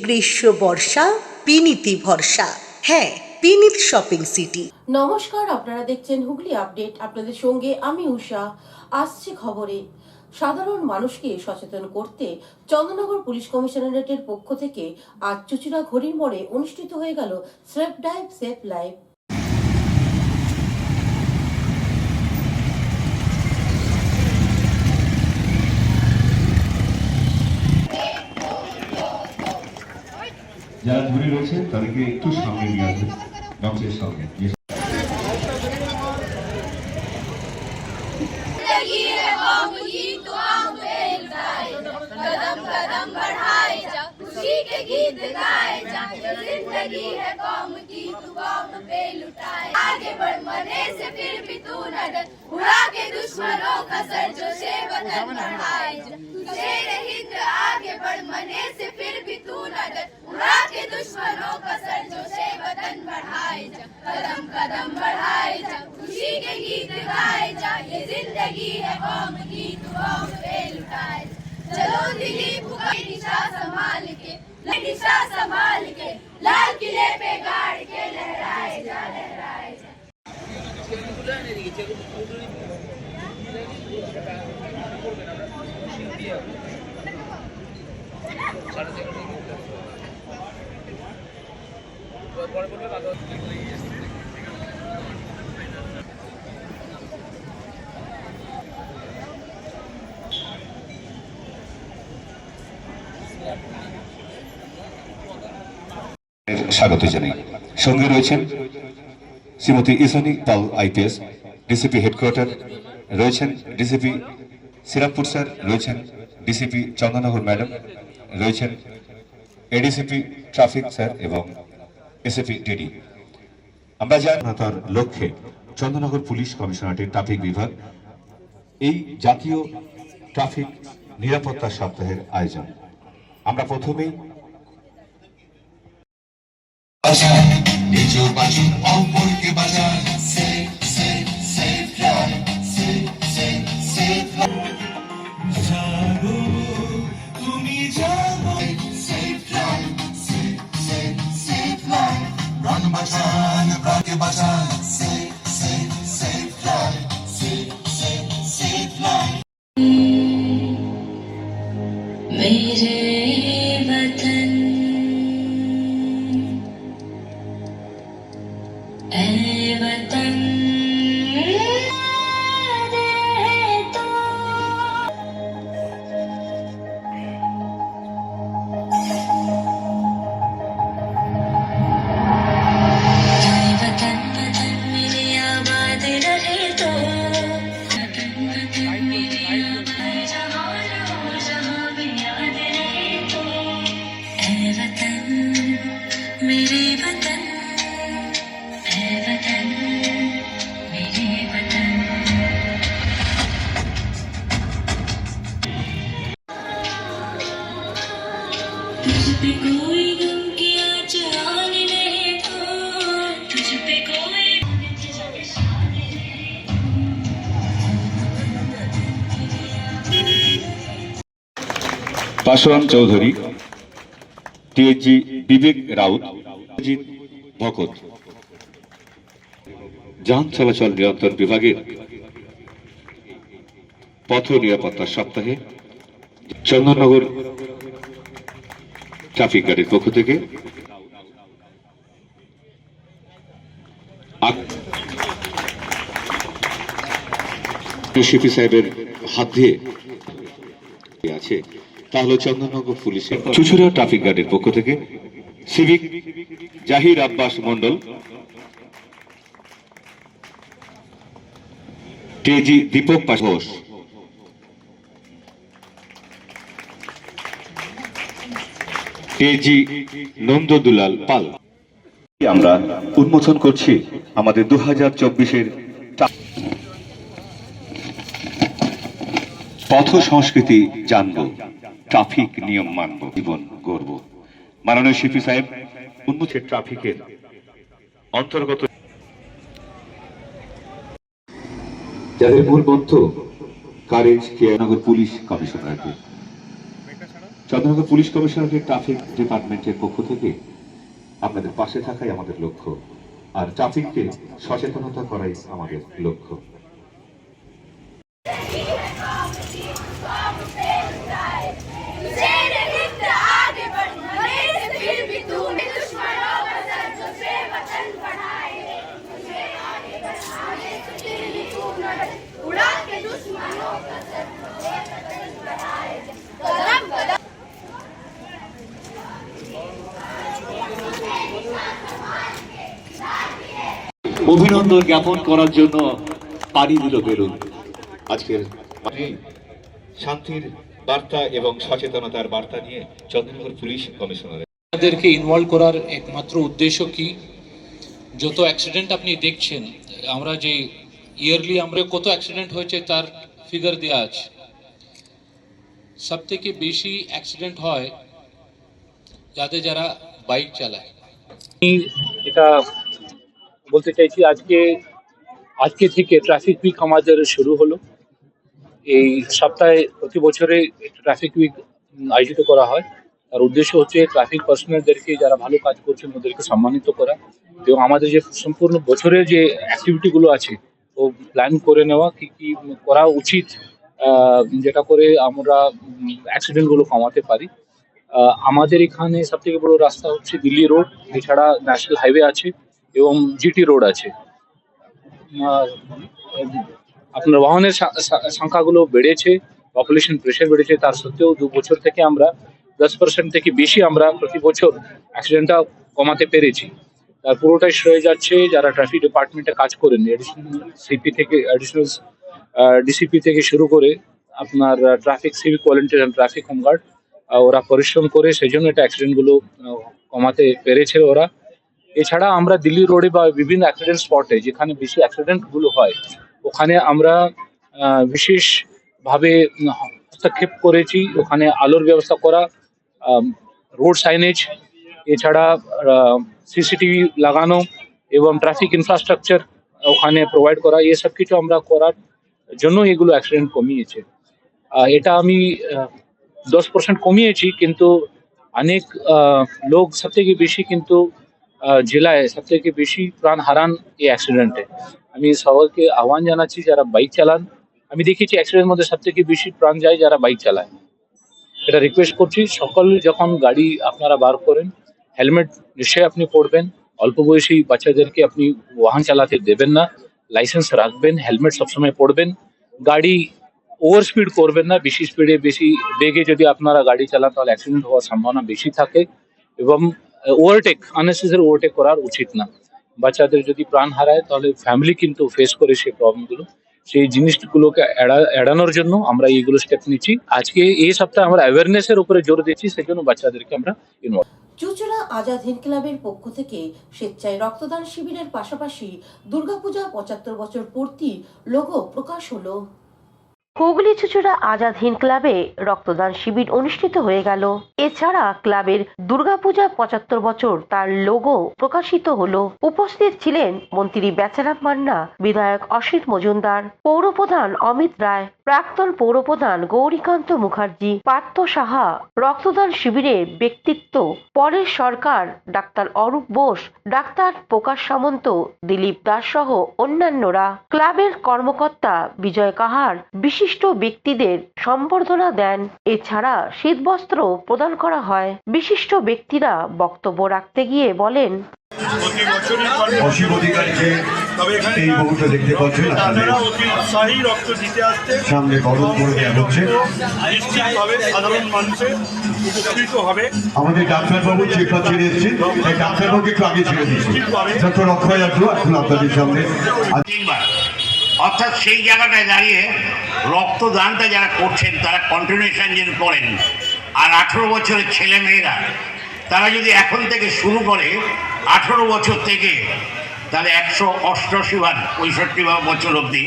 গ্রীষ্ম বর্ষা বিনীতি ভরসা। হ্যাঁ, বিনীত শপিং সিটি। নমস্কার, আপনারা দেখছেন হুগলি আপডেট। আপনাদের সঙ্গে আমি উষা। আসছে খবরে। সাধারণ মানুষকে সচেতন করতে চন্দননগর পুলিশ কমিশনারেটের পক্ষ থেকে আজ চুচুড়া ঘড়ির মোড়ে অনুষ্ঠিত হয়ে গেল সেফ ড্রাইভ সেফ লাইফ। যারা দূরে রয়েছে তাদেরকে একটু সামনে নিয়ে আসবেন, মঞ্চের সামনে। कदम कदम बढ़ाए जा, खुशी के गीत गाए जा, जिंदगी है कौम की तू कौम पे लुटाए। आगे बढ़ मरने से फिर भी तू न डर, उड़ा के दुश्मनों का सर जो से वतन बढ़ाए जा। तुझे हिंद आगे बढ़ मरने से फिर भी तू न डर, उड़ा के दुश्मनों का सर जो से वतन बढ़ाए जा। कदम कदम बढ़ाए जा, खुशी के गीत गाए जा, ये जिंदगी है कौम की तू कौम पे लुटाए जा। चलो दिल्ली पुकार दिशा संभाल के, दिशा संभाल के, लाल किले पे गाड़ के लहराए जा, लहराए जा। স্বাগত জানাই। সঙ্গে রয়েছেন শ্রীমতী ইসানি পাল আইপিএস, ডিসিপি হেডকোয়ার্টার, রয়েছেন ডিসিপি শ্রীরামপুর স্যার, রয়েছেন ডিসিপি চন্দননগর ম্যাডাম, রয়েছেন এডিসিপি ট্রাফিক স্যার এবং এসএপি ডিডি। আমরা তার লক্ষ্যে চন্দননগর পুলিশ কমিশনারেটের ট্রাফিক বিভাগ এই জাতীয় ট্রাফিক নিরাপত্তা সপ্তাহের আয়োজন। আমরা প্রথমেই নিচু বাজু অপরকে বাজার, safe safe safe run, safe safe safe জাগো তুমি জাগো, safe run, safe safe safe run, প্রাণ বাঁচান প্রাণকে বাঁচান, safe safe safe run, safe safe safe run. मेरे वतन ऐ वतन तो ऐ वतन वतन मेरे आबाद रहे तो, वतन वतन मेरे आबाद जहाँ रहो जहाँ भी याद रहे तो, ऐ वतन मेरे वतन, ऐ वतन मेरे वतन। तुझ पे कोई गम की आँच आन रहे तो, तुझ पे कोई পাশোয়ান চৌধুরী, টিএইচজি বিবেক রাউত, অজিত ভকত। যান চলাচল নিয়ন্ত্রণ বিভাগের পথ নিরাপত্তা সপ্তাহে চন্দননগর ট্রাফিক গার্ডের পক্ষ থেকে সিপি সাহেবের হাত দিয়ে আছে, তা হলো চন্দননগর পুলিশের চুচুড়া ট্রাফিক গার্ডের পক্ষ থেকে সিভিক জাহির আব্বাস মন্ডল, টিএজি দীপক ঘোষ, টিএজি নন্দদুলাল পাল। আমরা উন্মোচন করছি আমাদের 2024-এর পথ সংস্কৃতি জানবো, ট্রাফিক নিয়ম মানব, জীবন গড়ব। মাননীয় সিপি সাহেব উন্মোচন ট্রাফিকের অন্তর্গত যাদের মূল মন্ত্র কারেজ কেয়ারনগর পুলিশ কমিশনারকে চন্দ্রনগর পুলিশ কমিশনারের ট্রাফিক ডিপার্টমেন্টের পক্ষ থেকে আপনাদের পাশে থাকাই আমাদের লক্ষ্য, আর ট্রাফিককে সচেতনতা করাই আমাদের লক্ষ্য। तेरे हित आगे बढ़ मरे से फिर भी तूने दुश्मनों का सर जो से वतन बढ़ाए तुझे आगे बढ़ाने से फिर भी तू न डर उड़ा के दुश्मनों का सर जो से वतन बढ़ाए कदम कदम অভিনন্দন জ্ঞাপন করার জন্য পানি দিল বেলুন। আজকের শান্তির বার্তা এবং সচেতনতার বার্তা নিয়ে চন্দ্রনগর পুলিশ কমিশনার আমাদেরকে ইনভলভ করার একমাত্র উদ্দেশ্য কি, যত অ্যাক্সিডেন্ট আপনি দেখছেন, আমরা যে ইয়ারলি আমরা কত অ্যাক্সিডেন্ট হয়েছে তার ফিগার দেওয়া আছে। সব থেকে বেশি অ্যাক্সিডেন্ট হয় যারা বাইক চালায়। এটা বলতে চাইছি, আজকে থেকে ট্রাফিক উইক আমাদের শুরু হলো। এই সপ্তাহে প্রতি বছরে ট্রাফিক উইক আয়োজিত করা হয়। তার উদ্দেশ্য হচ্ছে ট্রাফিক পার্সোনালদেরকে যারা ভালো কাজ করছেন ওদেরকে সম্মানিত করা, এবং আমাদের যে সম্পূর্ণ বছরের যে অ্যাক্টিভিটিগুলো আছে ও প্ল্যান করে নেওয়া কি কি করা উচিত, যেটা করে আমরা অ্যাক্সিডেন্টগুলো কমাতে পারি। আমাদের এখানে সব থেকে বড় রাস্তা হচ্ছে দিল্লি রোড, এছাড়া ন্যাশনাল হাইওয়ে আছে এবং জিটি রোড আছে। আপনার বাহনের সংখ্যাগুলো বেড়েছে, পপুলেশন প্রেশার বেড়েছে, তার সত্ত্বেও 2 বছর থেকে আমরা 10% থেকে বেশি আমরা প্রতি বছর অ্যাক্সিডেন্টটা কমাতে পেরেছি। তার পুরোটাই শ্রেয় যাচ্ছে যারা ট্রাফিক ডিপার্টমেন্টে কাজ করেন, অ্যাডিশনাল ডিসিপি থেকে শুরু করে আপনার traffic civic volunteer and traffic home guard, ওরা পরিশ্রম করে সেই জন্য এটা অ্যাক্সিডেন্টগুলো কমাতে পেরেছে ওরা। এছাড়া আমরা দিল্লি রোডে বা বিভিন্ন অ্যাক্সিডেন্ট স্পটে যেখানে বেশি অ্যাক্সিডেন্টগুলো হয় ওখানে আমরা বিশেষভাবে হস্তক্ষেপ করেছি। ওখানে আলোর ব্যবস্থা করা, রোড সাইনেজ, এছাড়া সিসিটিভি লাগানো এবং ট্রাফিক ইনফ্রাস্ট্রাকচার ওখানে প্রোভাইড করা, এসব কিছু আমরা করার জন্য এগুলো অ্যাক্সিডেন্ট কমিয়েছে। এটা আমি 10% কমিয়েছি, কিন্তু অনেক লোক সব থেকে বেশি কিন্তু জেলায় সব থেকে বেশি প্রাণ হারান এই অ্যাক্সিডেন্টে। আমি সবাইকে আহ্বান জানাচ্ছি যারা বাইক চালান, আমি দেখেছি অ্যাক্সিডেন্টের মধ্যে সব থেকে বেশি প্রাণ যায় যারা বাইক চালায়। এটা রিকোয়েস্ট করছি, সকল যখন গাড়ি আপনারা বার করেন হেলমেট নিশ্চয়ই আপনি পরবেন, অল্প বয়সী বাচ্চাদেরকে আপনি বাহন চালাতে দেবেন না, লাইসেন্স রাখবেন, হেলমেট সবসময় পরবেন, গাড়ি ওভার স্পিড করবেন না। বেশি স্পিডে বেশি বেগে যদি আপনারা গাড়ি চালান তাহলে অ্যাক্সিডেন্ট হওয়ার সম্ভাবনা বেশি থাকে, এবং আননেসেসারি ওভারটেক করার উচিত না। বাচ্চাদের যদি প্রাণ হারায় তাহলে ফ্যামিলি কিন্তু ফেস করে সেই প্রবলেমগুলো। সেই জিনিসগুলোকে এড়ানোর জন্য আমরা এইগুলো স্টেপ নিচ্ছি। আজকে এই সপ্তাহে আমরা অ্যাওয়ারনেসের উপরে জোর দিচ্ছি, সেই জন্য বাচ্চাদেরকে আমরা ইনভলভ। চুঁচুড়া আজাদ হিন্দ ক্লাবের পক্ষ থেকে স্বেচ্ছায় রক্তদান শিবিরের পাশাপাশি দুর্গাপূজা 75 বছর পূর্তি লোগো প্রকাশ হলো। হুগলি চুঁচুড়া আজাদ হিন্দ ক্লাবে রক্তদান শিবির অনুষ্ঠিত হয়ে গেল। এছাড়া ক্লাবের দুর্গাপূজা 75 বছর তার লোগো প্রকাশিত হলো। উপস্থিত ছিলেন মন্ত্রী বেচারাম মান্না, বিধায়ক অসিত মজুমদার, পৌরপ্রধান অমিত রায়, প্রাক্তন পৌরপ্রধান গৌরীকান্ত মুখার্জি, পার্থ সাহা। রক্তদান শিবিরে ব্যক্তিত্ব পরেশ সরকার, ডাক্তার অরূপ বোস, ডাক্তার প্রকাশ সামন্ত, দিলীপ দাস সহ অন্যান্যরা। ক্লাবের কর্মকর্তা বিজয় কাহার বিশিষ্ট ব্যক্তিদের সম্বর্ধনা দেন। এছাড়া শীতবস্ত্র প্রদান করা হয়। বিশিষ্ট ব্যক্তিরা বক্তব্য রাখতে গিয়ে বলেন, অসীম অধিকারীকে এই মুহূর্তে দেখতে পাচ্ছেন রক্ত দিতে আসতে সামনে বরণ করে দেওয়া হচ্ছে। নিশ্চিতভাবে সাধারণ মানুষের উপকৃত হবে। আমাদের ডাক্তারবাবু চেকটা ছেড়ে এসেছেন, এই ডাক্তারবাবুকে একটু আগে ছেড়ে দিচ্ছি। ডক্টর অক্ষয় যাত্রা এখন আপনাদের সামনে। অর্থাৎ সেই জায়গাটায় দাঁড়িয়ে রক্তদানটা যারা করছেন তারা কন্টিনিউশন যদি করেন, আর 18 বছরের ছেলে মেয়েরা তারা যদি এখন থেকে শুরু করে 18 বছর থেকে, তাহলে 188 বার 65 বছর অবধি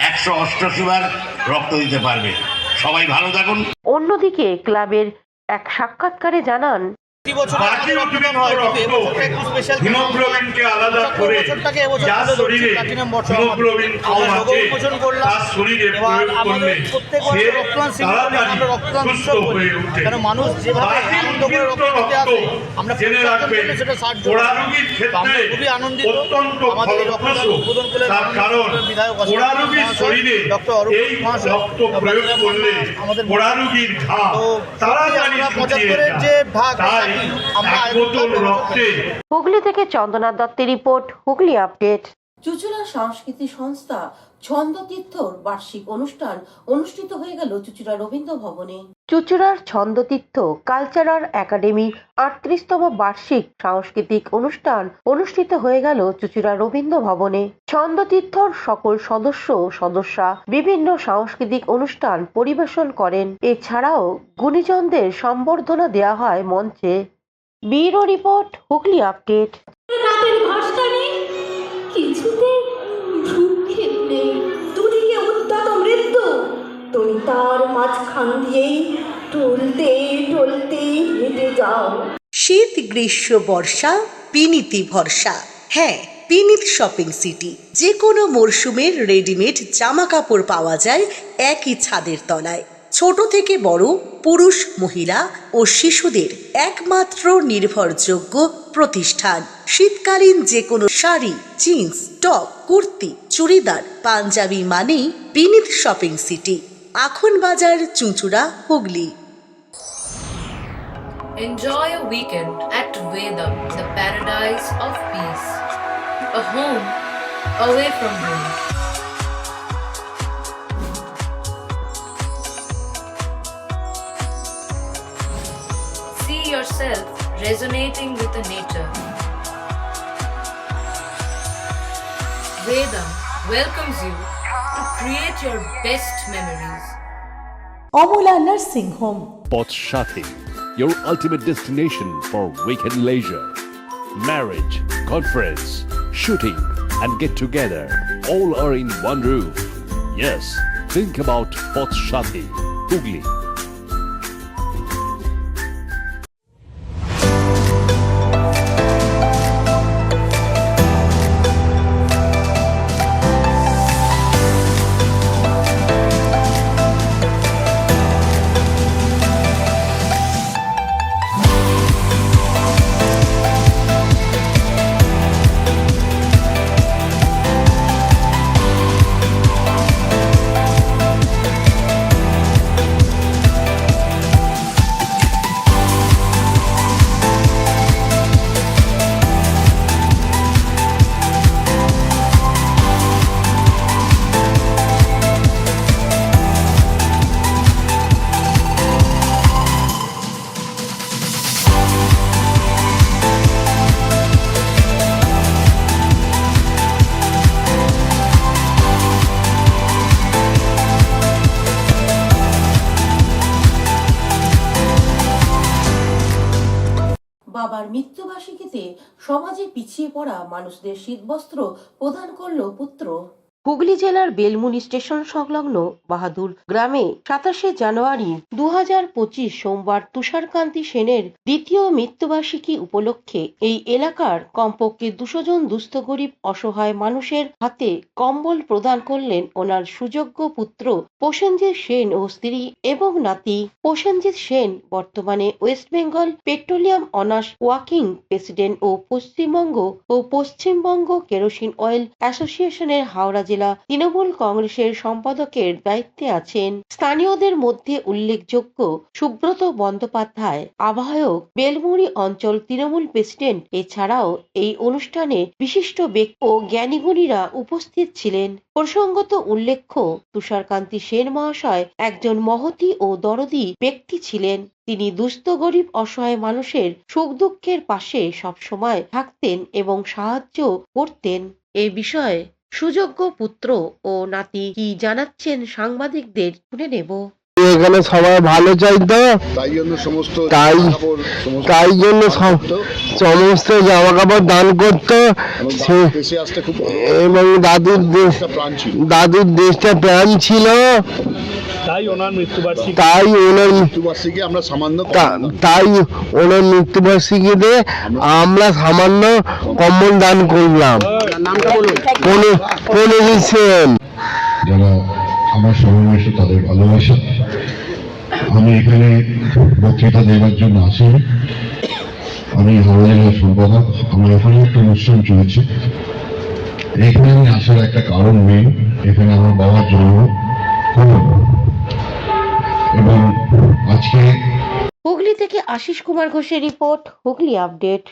188 বার রক্ত দিতে পারবে। সবাই ভালো থাকুন। অন্যদিকে ক্লাবের এক সাক্ষাৎকারে জানান, বাকি অতিরিক্ত রক্ত হিমোগ্লোবিনকে আলাদা করে যার শরীরে হিমোগ্লোবিন কম আছে তার শরীরে প্রয়োগ করলে সে তাড়াতাড়ি সুস্থ হয়ে ওঠে। বাকি অতিরিক্ত রক্ত জেনে রাখবেন পোড়া রোগীর ক্ষেত্রে অত্যন্ত ফলপ্রসূ, তার কারণ পোড়া রোগীর শরীরে এই রক্ত প্রয়োগ করলে পোড়া রোগীর ঘা তাড়াতাড়ি শুকিয়ে যায়। তাই এক বোতল রক্তে। হুগলি থেকে চন্দনা দত্তের রিপোর্ট, হুগলি আপডেট। চুঁচুড়া সংস্কৃতি সংস্থা ছন্দতীর্থর বার্ষিক অনুষ্ঠান অনুষ্ঠিত হয়ে গেল চুঁচুড়া রবীন্দ্র ভবনে। চুঁচুড়ার ছন্দতীর্থ কালচারাল একাডেমি ৩৮তম বার্ষিক সাংস্কৃতিক অনুষ্ঠান অনুষ্ঠিত হয়ে গেল চুঁচুড়া রবীন্দ্র ভবনে। ছন্দতীর্থর সকল সদস্যা বিভিন্ন সাংস্কৃতিক অনুষ্ঠান পরিবেশন করেন। এছাড়াও গুণীজনদের সম্বর্ধনা দেওয়া হয় মঞ্চে। Bureau report, Hooghly update. তাদের ভাষা নেই, কিছুতে ভ্রুক্ষেপ নেই, দুদিকে উদ্যত মৃত্যু, তুমি তার মাঝখান দিয়েই টলতে টলতে হেঁটে যাও। শীত, গ্রীষ্ম, বর্ষা, পিনিতি ভরসা। হ্যাঁ, পিনিত শপিং সিটি। যে কোনো মরশুমের রেডিমেড জামা কাপড় পাওয়া যায় একই ছাদের তলায়। ছোট থেকে বড়, পুরুষ, মহিলা ও শিশুদের একমাত্র নির্ভরযোগ্য প্রতিষ্ঠান। শীতকালীন যে কোনো শাড়ি, জিন্স, টপ, কুর্তি, চুড়িদার, পাঞ্জাবি মানেই বিনীত শপিং সিটি। আখন বাজার, চুঁচুড়া, Hooghly. Enjoy a weekend at Vedam, the paradise of peace. A home away from home. See yourself resonating with the nature. Vedam welcomes you to create your best memories. Amala nursing home. Potshati, your ultimate destination for weekend leisure. Marriage, conference, shooting, and get together all are in one roof. Yes, think about Potshati, Hugli. বাবার মৃত্যুবার্ষিকীতে সমাজে পিছিয়ে পড়া মানুষদের শীতবস্ত্র প্রদান করল পুত্র। হুগলি জেলার বেলমুনি স্টেশন সংলগ্ন বাহাদুর গ্রামে ২৭শে জানুয়ারি ২০২৫ সোমবার তুষারকান্তি সেনের দ্বিতীয় মৃত্যুবার্ষিকী উপলক্ষে এই এলাকার কমপক্ষে ২০০ জন দুস্থ গরিব অসহায় মানুষের হাতে কম্বল প্রদান করলেন ওনার সুযোগ্য পুত্র প্রসেনজিৎ সেন ও স্ত্রী এবং নাতি। প্রসেনজিৎ সেন বর্তমানে West Bengal petroleum owners working president ও পশ্চিমবঙ্গ কেরোসিন অয়েল অ্যাসোসিয়েশনের হাওড়া জেলা তৃণমূল কংগ্রেসের সম্পাদকের দায়িত্বে আছেন। স্থানীয়দের মধ্যে উল্লেখযোগ্য সুব্রত বন্দ্যোপাধ্যায় আহ্বায়ক, বেলমুড়ি অঞ্চল তৃণমূল প্রেসিডেন্ট। এছাড়াও এই অনুষ্ঠানে বিশিষ্ট ব্যক্তি ও জ্ঞানীগুণীরা উপস্থিত ছিলেন। প্রসঙ্গত উল্লেখ্য, তুষারকান্তি সেন মহাশয় একজন মহতী ও দরদী ব্যক্তি ছিলেন। তিনি দুস্থ গরিব অসহায় মানুষের সুখ দুঃখের পাশে সবসময় থাকতেন এবং সাহায্য করতেন। এ বিষয়ে সুযোগ্য পুত্র ও নাতি কি জানাচ্ছেন সাংবাদিকদের শুনে নেব। এখানে সবাই ভালো চাইতো, তাই জন্য সমস্ত জামা কাপড় দান করতো এবং দাদুর দেশটা প্রাণ ছিল। তাই ওনার মৃত্যুবার্ষিকী আমরা সামান্য তাই ওনার মৃত্যুবার্ষিকীতে আমরা সামান্য কম্বল দান করলাম। নামটা বলুন। কোন দিচ্ছেন? যারা আমার সমাবেশে তাদের ভালোবাসা। আমি এখানে বক্তৃতা দেওয়ার জন্য আসিনি। আমি হাওড়া জেলার সম্পাদক। আমার এখানে একটা অনুষ্ঠান চলছে। এখানে আমি আসার একটা কারণ নেই, এখানে আমার বাবার জন্ম এবং আজকে হুগলি থেকে আশিস কুমার ঘোষের রিপোর্ট, হুগলি আপডেট।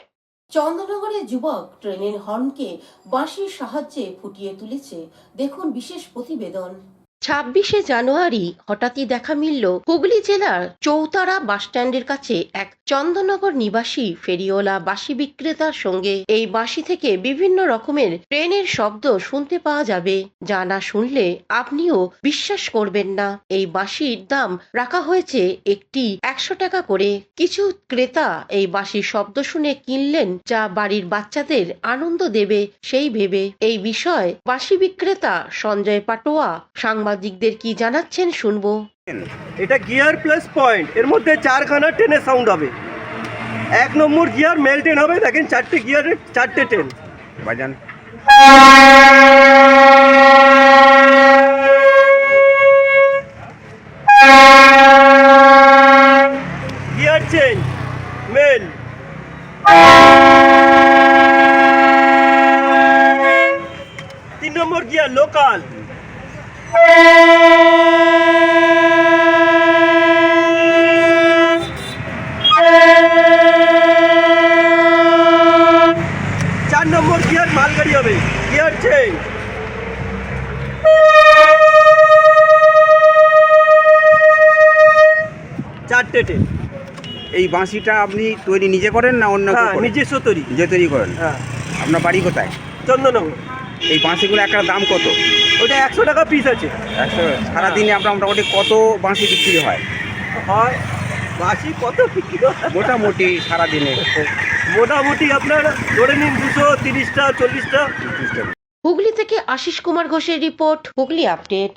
চন্দননগরের যুবক ট্রেনের হর্নকে বাঁশির সাহায্যে ফুটিয়ে তুলেছে, দেখুন বিশেষ প্রতিবেদন। 26শে জানুয়ারি হঠাৎই দেখা মিলল হুগলি জেলার চৌতারা বাসস্ট্যান্ডের কাছে এক চন্দননগর নিবাসী ফেরিওয়ালা বাঁশি বিক্রেতার সঙ্গে। এই বাঁশি থেকে বিভিন্ন রকমের ট্রেনের শব্দ শুনতে পাওয়া যাবে, যা না শুনলে আপনিও বিশ্বাস করবেন না। এই বাঁশির দাম রাখা হয়েছে একটি 100 টাকা করে। কিছু ক্রেতা এই বাঁশির শব্দ শুনে কিনলেন, যা বাড়ির বাচ্চাদের আনন্দ দেবে সেই ভেবে। এই বিষয়ে বাঁশি বিক্রেতা সঞ্জয় পাটোয়া সাংবাদিকদের কি জানাচ্ছেন শুনবো। এটা গিয়ার প্লাস পয়েন্ট, এর মধ্যে 4খানা ট্রেনের সাউন্ড হবে। 1 নম্বর গিয়ার মেল ট্রেন হবে, দেখেন 4টে গিয়ারের 4টে ট্রেন বাজান। Gear change mail. 3 নম্বর গিয়ার লোকাল। 4 নম্বর গিয়ার মালগাড়ি হবে, গিয়ার চেঞ্জ। 4টে ট্রেন। এই বাঁশিটা আপনি তৈরি নিজে করেন না অন্য কেউ করে? নিজস্ব তৈরি। নিজে তৈরি করেন? হ্যাঁ। আপনার বাড়ি কোথায়? চন্দননগর। এই বাঁশিগুলো একটা দাম কত? ওটা 100 টাকা পিস আছে। 100। সারাদিনে আপনার মোটামুটি কত বাঁশি বিক্রি হয়? বাঁশি কত বিক্রি হয় মোটামুটি সারাদিনে? মোটামুটি আপনার ধরে নিন 230টা 40টা। হুগলি থেকে আশিস কুমার ঘোষের রিপোর্ট, হুগলি আপডেট।